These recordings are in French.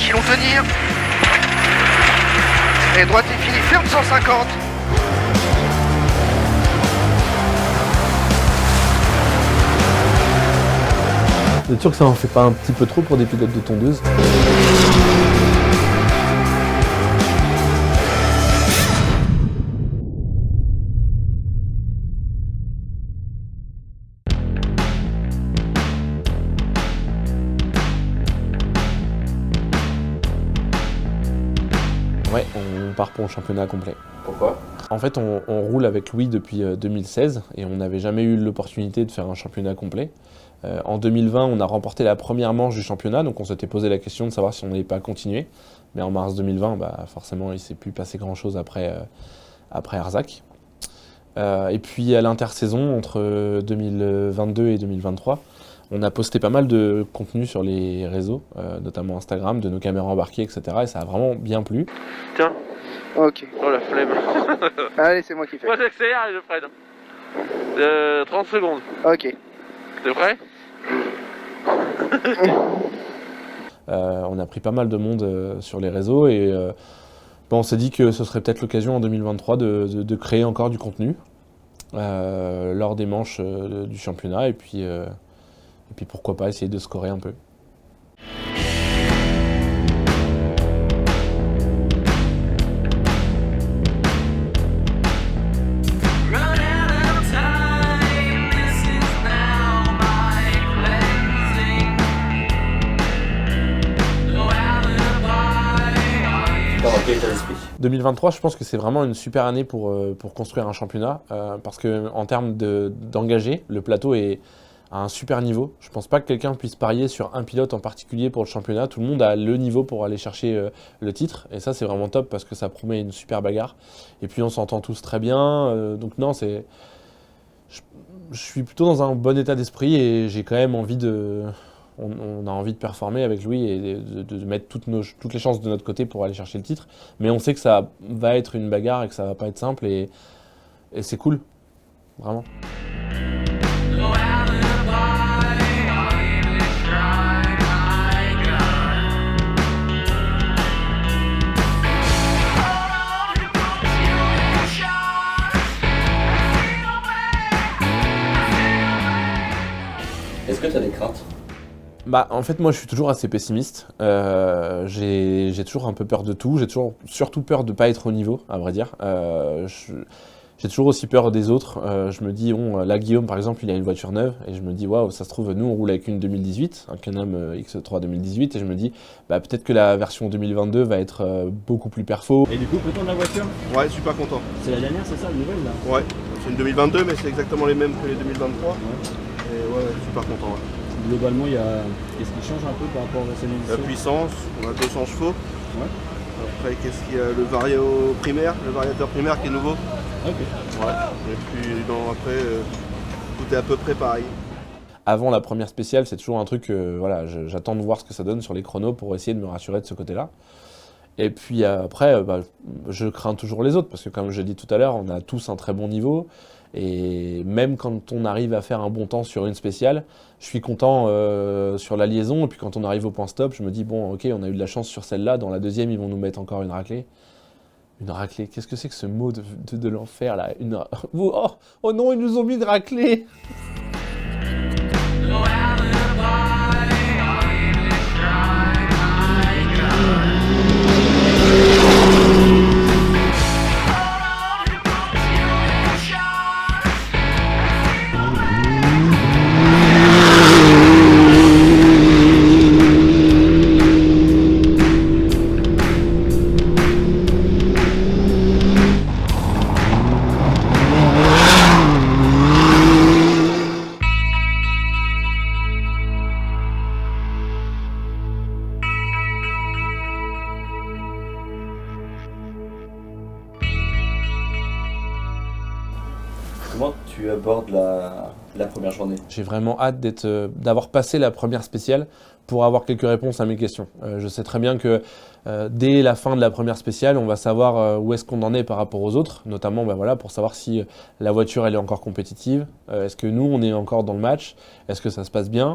gauche, ils vont tenir. Et droite est fini, ferme 150. Vous êtes sûr que ça en fait pas un petit peu trop pour des pilotes de tondeuse? Ouais, on part pour le championnat complet. Pourquoi? En fait, on roule avec Louis depuis 2016 et on n'avait jamais eu l'opportunité de faire un championnat complet. En 2020, on a remporté la première manche du championnat, donc on s'était posé la question de savoir si on n'allait pas continuer. Mais en mars 2020, forcément, il ne s'est plus passé grand-chose après Arzac. Et puis à l'intersaison, entre 2022 et 2023, on a posté pas mal de contenu sur les réseaux, notamment Instagram, de nos caméras embarquées, etc. Et ça a vraiment bien plu. Tiens. Ok. Oh la flemme. Allez, c'est moi qui fais. Moi j'accélère et je freine. 30 secondes. Ok. T'es prêt? On a pris pas mal de monde sur les réseaux et on s'est dit que ce serait peut-être l'occasion en 2023 de créer encore du contenu lors des manches du championnat et puis pourquoi pas essayer de scorer un peu. Dans quel état d'esprit? 2023, je pense que c'est vraiment une super année pour construire un championnat parce qu'en termes d'engagés, le plateau est à un super niveau. Je pense pas que quelqu'un puisse parier sur un pilote en particulier pour le championnat. Tout le monde a le niveau pour aller chercher le titre et ça c'est vraiment top parce que ça promet une super bagarre. Et puis on s'entend tous très bien. Donc non, je suis plutôt dans un bon état d'esprit et j'ai quand même envie on a envie de performer avec Louis et de mettre toutes les chances de notre côté pour aller chercher le titre. Mais on sait que ça va être une bagarre et que ça va pas être simple et c'est cool, vraiment. Est-ce que tu as des craintes? En fait, moi, je suis toujours assez pessimiste. J'ai toujours un peu peur de tout. J'ai surtout peur de ne pas être au niveau, à vrai dire. J'ai toujours aussi peur des autres. Je me dis, là, Guillaume, par exemple, il a une voiture neuve. Et je me dis, waouh, ça se trouve, nous, on roule avec une 2018, un Can-Am X3 2018. Et je me dis, peut-être que la version 2022 va être beaucoup plus perfo. Et du coup, content de la voiture? Ouais, super content. C'est la dernière, c'est ça, la nouvelle là? Ouais, c'est une 2022, mais c'est exactement les mêmes que les 2023. Ouais. Et ouais, super content. Ouais. Globalement, qu'est-ce qui change un peu par rapport à cette édition? La puissance, on a 200 chevaux. Ouais. Après, qu'est-ce qu'il y a? Le variateur primaire qui est nouveau. Ok. Ouais. Et puis après, tout est à peu près pareil. Avant la première spéciale, c'est toujours un truc, j'attends de voir ce que ça donne sur les chronos pour essayer de me rassurer de ce côté-là. Et puis après, je crains toujours les autres parce que comme je l'ai dit tout à l'heure, on a tous un très bon niveau. Et même quand on arrive à faire un bon temps sur une spéciale, je suis content sur la liaison. Et puis quand on arrive au point stop, je me dis, bon, ok, on a eu de la chance sur celle-là. Dans la deuxième, ils vont nous mettre encore une raclée. Une raclée, qu'est-ce que c'est que ce mot de l'enfer là? Oh non, ils nous ont mis une raclée. Comment tu abordes la première journée? J'ai vraiment hâte d'avoir passé la première spéciale pour avoir quelques réponses à mes questions. Je sais très bien que dès la fin de la première spéciale, on va savoir où est-ce qu'on en est par rapport aux autres, notamment pour savoir si la voiture elle est encore compétitive, est-ce que nous on est encore dans le match, est-ce que ça se passe bien.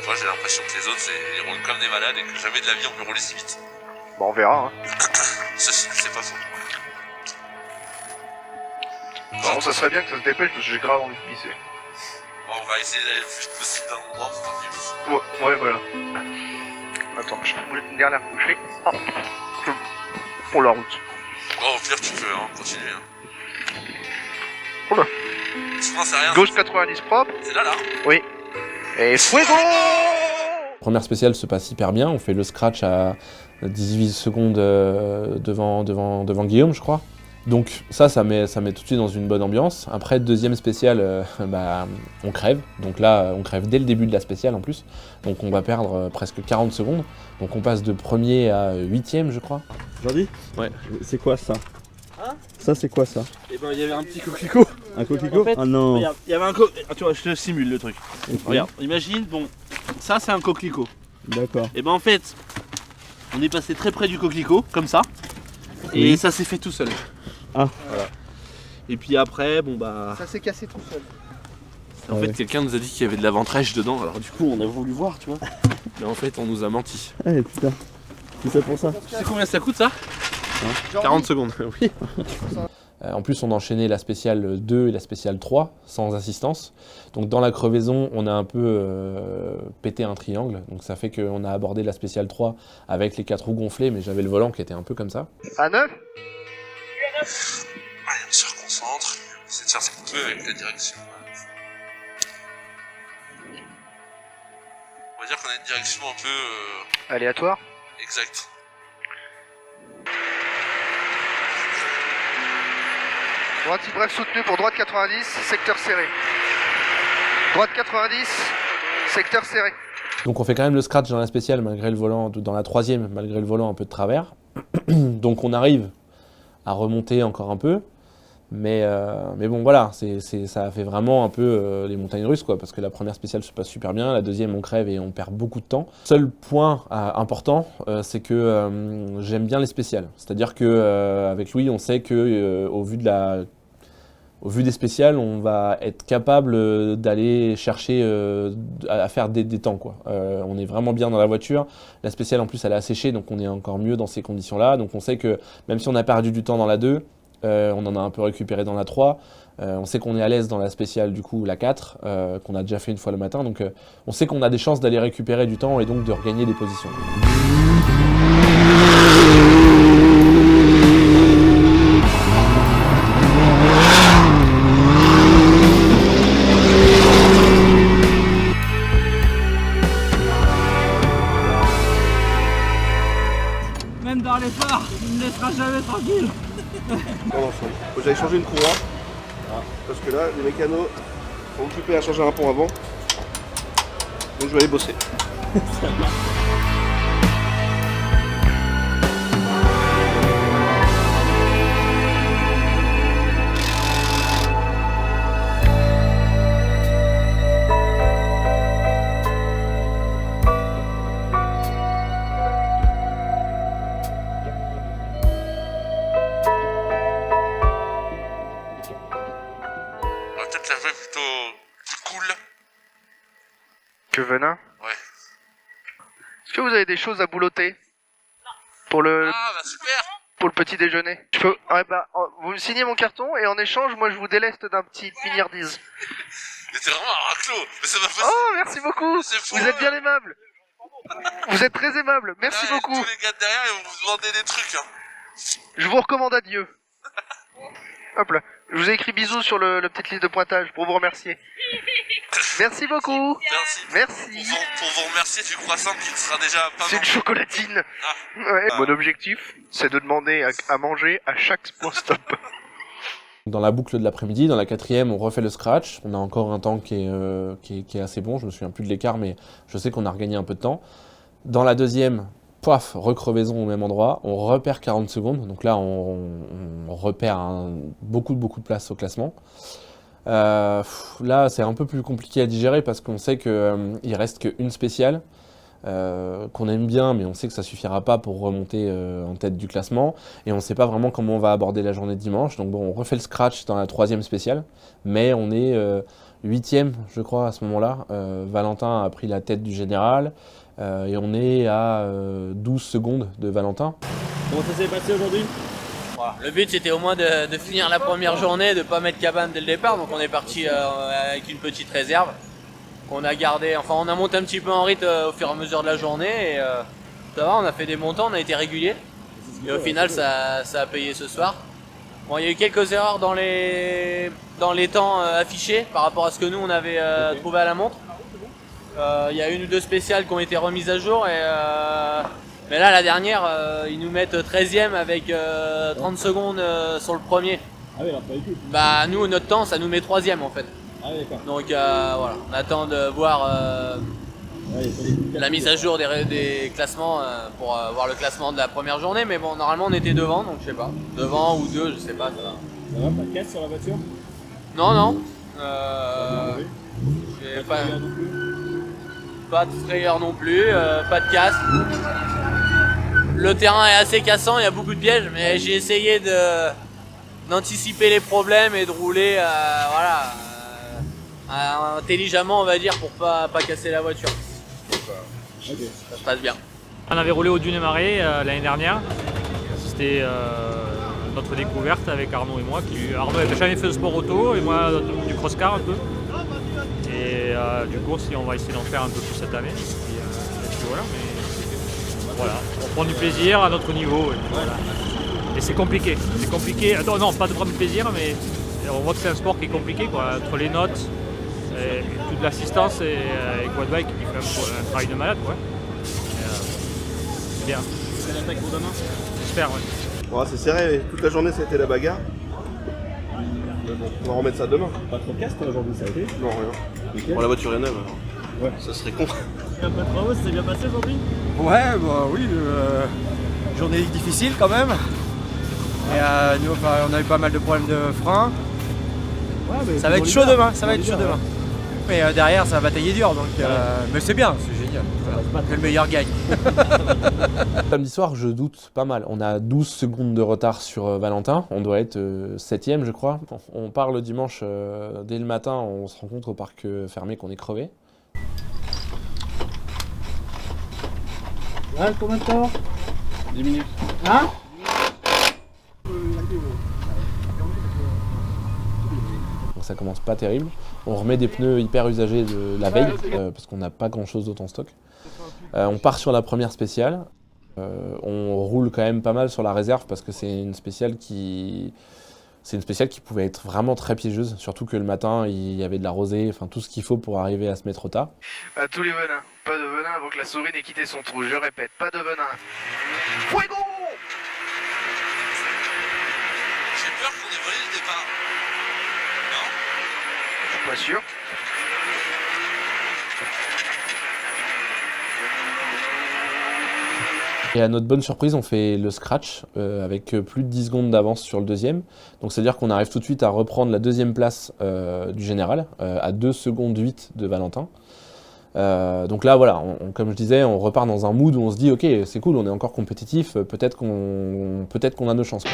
Moi j'ai l'impression que les autres ils roulent comme des malades et que jamais jamais de la vie on peut rouler si vite. Bon, on verra. Hein. C'est pas faux. Bon, ça serait bien que ça se dépêche parce que j'ai grave envie de pisser. Bon, on va essayer d'aller le plus vite possible d'un endroit pour faire vite. Ouais, voilà. Attends, je vais une dernière couchée. Ah. Pour la route. Bon, au pire, tu peux, hein, continuer. Hein. Oula. Non, c'est rien. Gauche 90 propre. C'est là. Oui. Et fuego! Première spéciale se passe hyper bien, on fait le scratch à 18 secondes devant Guillaume, je crois. Donc ça met tout de suite dans une bonne ambiance. Après, deuxième spéciale, on crève. Donc là, on crève dès le début de la spéciale en plus. Donc on va perdre presque 40 secondes. Donc on passe de premier à 8ème, je crois. Jordi? Ouais. C'est quoi ça? Hein? Ça c'est quoi ça? Et ben il y avait un petit coquelicot. Un coquelicot? En fait, Ah non. Regarde, il y avait un coquelicot. Tu vois, je te simule le truc. Ok. Regarde, imagine, bon, ça c'est un coquelicot. D'accord. Et ben en fait, on est passé très près du coquelicot, comme ça. Et Oui. ça s'est fait tout seul. Ah. Voilà. Et puis après, bon bah. Ça s'est cassé tout seul. En Ah fait, ouais. quelqu'un nous a dit qu'il y avait de la ventrèche dedans. Alors du coup, on a voulu voir, tu vois. Mais en fait, on nous a menti. Ah putain. C'est ça pour ça? Tu sais combien ça coûte ça 40 secondes, oui. En plus, on a enchaîné la spéciale 2 et la spéciale 3 sans assistance. Donc dans la crevaison, on a un peu pété un triangle. Donc ça fait qu'on a abordé la spéciale 3 avec les 4 roues gonflées, mais j'avais le volant qui était un peu comme ça. À 9? Allez, on se reconcentre. On essaie de faire ce qu'on peut avec la direction. On va dire qu'on a une direction un peu Aléatoire. exacte. Droite bref soutenu pour droite 90, secteur serré. Droite 90, secteur serré. Donc on fait quand même le scratch dans la spéciale malgré le volant, dans la troisième, malgré le volant un peu de travers. Donc on arrive à remonter encore un peu. Mais bon voilà, ça a fait vraiment un peu les montagnes russes quoi, parce que la première spéciale se passe super bien, la deuxième on crève et on perd beaucoup de temps. Seul point important, c'est que j'aime bien les spéciales. C'est-à-dire que avec Louis, on sait que au vu des spéciales, on va être capable d'aller chercher à faire des temps quoi. On est vraiment bien dans la voiture. La spéciale en plus elle est asséchée, donc on est encore mieux dans ces conditions-là. Donc on sait que même si on a perdu du temps dans la 2, on en a un peu récupéré dans la 3. On sait qu'on est à l'aise dans la spéciale, du coup, la 4, qu'on a déjà fait une fois le matin. Donc on sait qu'on a des chances d'aller récupérer du temps et donc de regagner des positions. Même dans les phares, il ne me laissera jamais tranquille. Non, faut que j'aille changer une courroie. Parce que là, les mécanos sont occupés à changer un pont avant. Donc je vais aller bosser. On va peut-être la jouer plutôt plus cool. Que venin? Ouais. Est-ce que vous avez des choses à boulotter? Pour le Ah bah super. petit déjeuner. Je peux. Ouais, vous me signez mon carton et en échange, moi je vous déleste d'un petit milliardise. Mais t'es vraiment un raclo. Mais ça m'a fait. Oh, merci beaucoup. C'est fou. Vous êtes bien aimable. Vous êtes très aimable. Merci Là, beaucoup. Tous les gars derrière ils vont vous demander des trucs. Hein. Je vous recommande à Dieu. Hop là. Je vous ai écrit bisous sur le petite liste de pointage pour vous remercier. Merci beaucoup. Merci. Merci. Pour vous remercier du croissant qui sera déjà pas C'est une vendu. chocolatine. Ah. Ouais. Ah. Mon objectif, c'est de demander à manger à chaque stop. Dans la boucle de l'après-midi, dans la 4e, on refait le scratch. On a encore un temps qui est assez bon. Je me souviens plus de l'écart, mais je sais qu'on a regagné un peu de temps. Dans la 2e, paf, recrevaison au même endroit. On repère 40 secondes. Donc là, on repère beaucoup de place au classement. Là, c'est un peu plus compliqué à digérer parce qu'on sait qu'il reste qu'une spéciale. Qu'on aime bien, mais on sait que ça suffira pas pour remonter en tête du classement, et on sait pas vraiment comment on va aborder la journée de dimanche. Donc bon, on refait le scratch dans la 3e spéciale, mais on est 8e, je crois, à ce moment-là. Valentin a pris la tête du général, Et on est à 12 secondes de Valentin. Comment ça s'est passé aujourd'hui? Voilà. Le but c'était au moins de finir la première journée, de ne pas mettre cabane dès le départ, donc on est parti avec une petite réserve qu'on a gardé, enfin on a monté un petit peu en rythme au fur et à mesure de la journée et ça va, on a fait des montants, on a été régulier et au final ça a payé ce soir. Bon, il y a eu quelques erreurs dans les temps affichés par rapport à ce que nous on avait trouvé à la montre. Il y a une ou deux spéciales qui ont été remises à jour et mais là, la dernière, ils nous mettent 13e avec 30 secondes sur le premier. Ah oui, alors pas du tout. Bah, nous, notre temps, ça nous met 3e en fait. Ah oui, d'accord. Donc voilà, on attend de voir la mise à jour des classements pour voir le classement de la première journée. Mais bon, normalement, on était devant, donc je sais pas. Devant ou deux, je sais pas. Ça va. Ça va, pas de casse sur la voiture? Non, non. J'ai pas de frayeur non plus, pas de casse. Le terrain est assez cassant, il y a beaucoup de pièges, mais j'ai essayé d'anticiper les problèmes et de rouler intelligemment, on va dire, pour pas casser la voiture. Donc, ça se passe bien. On avait roulé au Dune Marais l'année dernière. C'était notre découverte avec Arnaud et moi. Arnaud n'avait jamais fait de sport auto et moi du cross-car un peu. Et du coup, on va essayer d'en faire un peu plus cette année. Et puis voilà, mais voilà, on prend du plaisir à notre niveau. Et, voilà. Et c'est compliqué. C'est compliqué. Non, pas de prendre du plaisir, mais on voit que c'est un sport qui est compliqué, quoi. Entre les notes, et toute l'assistance et Quadbike qui fait un travail de malade, quoi. C'est bien. C'est l'attaque pour demain? J'espère, ouais. Bon, c'est serré, toute la journée ça a été la bagarre. Mais bon, on va remettre ça demain. Pas trop de casse toi aujourd'hui, ça a été? Non, rien. Nickel. Bon, la voiture est neuve. Ouais. Ça serait con. Un peu de travaux, ça s'est bien passé aujourd'hui? Ouais, bah oui, journée difficile quand même. Et nous, enfin, on a eu pas mal de problèmes de frein. Ouais, Ça va être chaud demain, ça va être chaud demain. Mais derrière, ça va batailler dur, donc. Mais c'est bien, c'est génial. Voilà. Que le meilleur gagne. Samedi soir, je doute pas mal. On a 12 secondes de retard sur Valentin. On doit être 7e, je crois. On part le dimanche dès le matin. On se rencontre au parc fermé qu'on est crevé. Ouais, combien de temps? 10 minutes. Hein? Donc ça commence pas terrible. On remet des pneus hyper usagés de la veille parce qu'on n'a pas grand chose d'autre en stock. On part sur la première spéciale. On roule quand même pas mal sur la réserve parce que c'est une spéciale qui pouvait être vraiment très piégeuse, surtout que le matin il y avait de la rosée, enfin tout ce qu'il faut pour arriver à se mettre au tas. À tous les venins, pas de venin avant que la souris n'ait quitté son trou, je répète, pas de venin. Fuego! J'ai peur qu'on ait volé le départ. Non? Je suis pas sûr. Et à notre bonne surprise, on fait le scratch avec plus de 10 secondes d'avance sur le deuxième. Donc c'est-à-dire qu'on arrive tout de suite à reprendre la deuxième place du général, à 2 secondes 8 de Valentin. Donc là, voilà, comme je disais, on repart dans un mood où on se dit « Ok, c'est cool, on est encore compétitif, peut-être qu'on a nos chances. »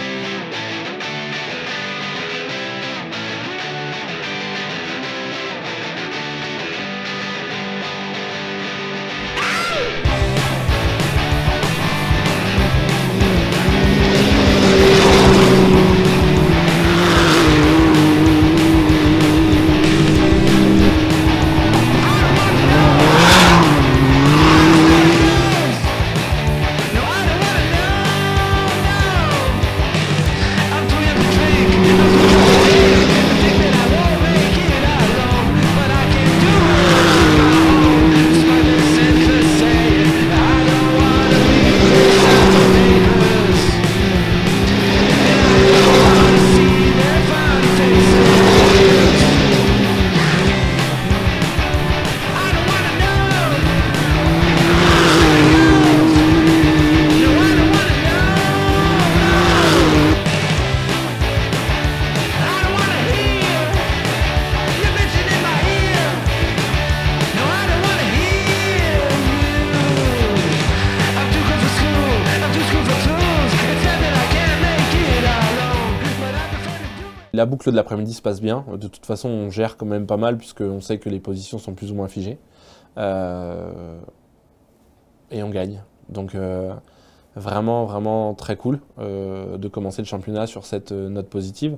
La boucle de l'après-midi se passe bien. De toute façon, on gère quand même pas mal puisqu'on sait que les positions sont plus ou moins figées. et on gagne. Donc vraiment, vraiment très cool de commencer le championnat sur cette note positive.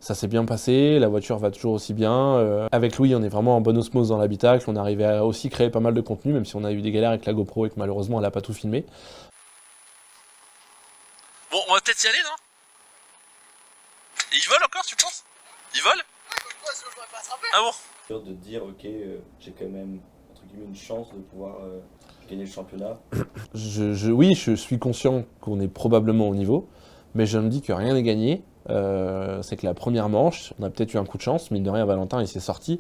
Ça s'est bien passé, la voiture va toujours aussi bien. Avec Louis, on est vraiment en bonne osmose dans l'habitacle. On arrivait à aussi créer pas mal de contenu, même si on a eu des galères avec la GoPro et que malheureusement, elle n'a pas tout filmé. Bon, on va peut-être y aller, non? Ils volent encore, tu penses? Ils volent? Ah bon? De dire, ok, j'ai quand même entre guillemets une chance de pouvoir gagner le championnat. Oui, je suis conscient qu'on est probablement au niveau, mais je me dis que rien n'est gagné. C'est que la première manche, on a peut-être eu un coup de chance, mine de rien, Valentin il s'est sorti.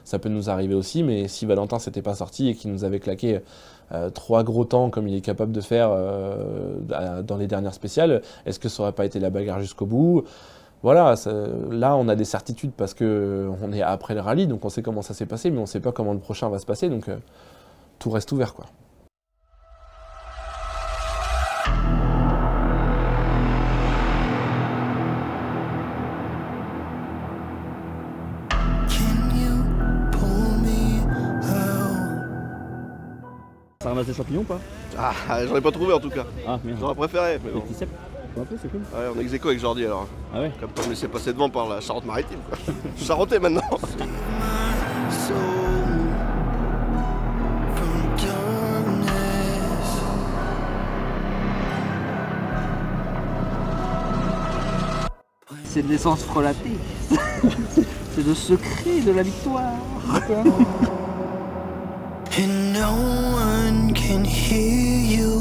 Ça peut nous arriver aussi, mais si Valentin s'était pas sorti et qu'il nous avait claqué 3 gros temps comme il est capable de faire dans les dernières spéciales, est-ce que ça aurait pas été la bagarre jusqu'au bout? Voilà, là on a des certitudes parce qu'on est après le rallye, donc on sait comment ça s'est passé, mais on sait pas comment le prochain va se passer, donc tout reste ouvert quoi. Ça ramasse des champignons ou pas? Ah, j'en ai pas trouvé en tout cas. Ah merde. J'aurais préféré. Mais Les bon. petits cèpes? Un peu, c'est cool. Ouais, on est ex aequo avec Jordi alors. Ah ouais? Comme pas me laisser passer devant par la Charente-Maritime quoi. Je suis charentais maintenant. C'est de l'essence frelatée. C'est le secret de la victoire. And no one can hear you